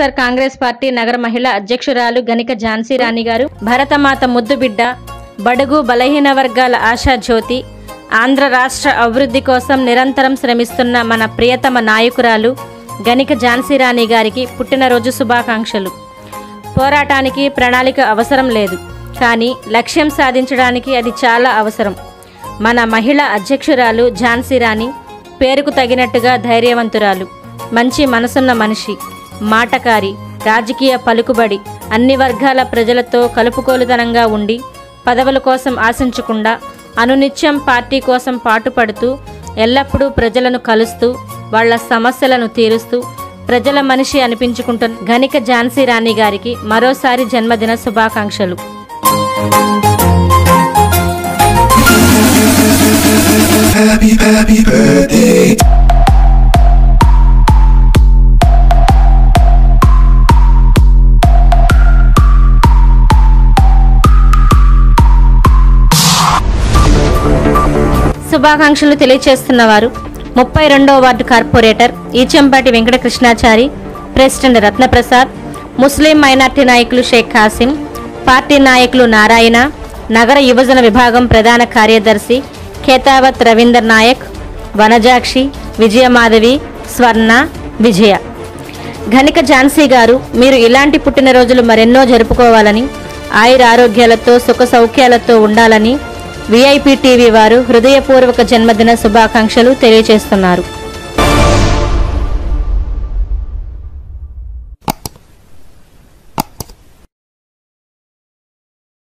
YSR Congress party నగర మహిళా అధ్యక్షురాలు గనిక ఝాన్సీ రాణి గారు, భరతమాత ముద్దుబిడ్డ, బడుగు బలహీన వర్గాల ఆశా జ్యోతి, ఆంధ్ర రాష్ట్ర అభివృద్ధి కోసం నిరంతరం శ్రమిస్తున్న మన ప్రియతమ నాయకురాలు గనిక ఝాన్సీ రాణి గారికి పుట్టినరోజు శుభాకాంక్షలు. పోరాటానికి ప్రణాళిక అవసరం లేదు, కానీ లక్ష్యం సాధించడానికి అది చాలా అవసరం. మన మహిళా అధ్యక్షురాలు ఝాన్సీ రాణి పేరుకు తగినట్టుగా ధైర్యవంతురాలు, మంచి మనసున్న మనిషి, మాటకారి, రాజకీయ పలుకుబడి, అన్ని వర్గాల ప్రజలతో కలుపుకోలుతనంగా ఉండి పదవుల కోసం ఆశించకుండా అనునిత్యం పార్టీ కోసం పాటుపడుతూ ఎల్లప్పుడూ ప్రజలను కలుస్తూ వాళ్ల సమస్యలను తీరుస్తూ ప్రజల మనిషి అనిపించుకుంటున్న గనిక ఝాన్సీ రాణి గారికి మరోసారి జన్మదిన శుభాకాంక్షలు. Happy birthday. శుభాకాంక్షలు తెలియజేస్తున్నవారు 32వ ward corporator Echampati Venkata Krishnachari, president Ratnaprasad, Muslim minority నాయకులు షేక్ కాసిం, పార్టీ నాయకులు నారాయణ, నగర యువజన విభాగం ప్రధాన కార్యదర్శి ఖేతావత్ రవీందర్ నాయక్, వనజాక్షి, విజయమాధవి, స్వర్ణ, విజయ. గనిక ఝాన్సీ గారు, మీరు ఇలాంటి పుట్టినరోజులు మరెన్నో జరుపుకోవాలని, ఆయుర ఆరోగ్యాలతో సుఖ సౌఖ్యాలతో ఉండాలని విఐపి టీవీ వారు హృదయపూర్వక జన్మదిన శుభాకాంక్షలు తెలియజేస్తున్నారు.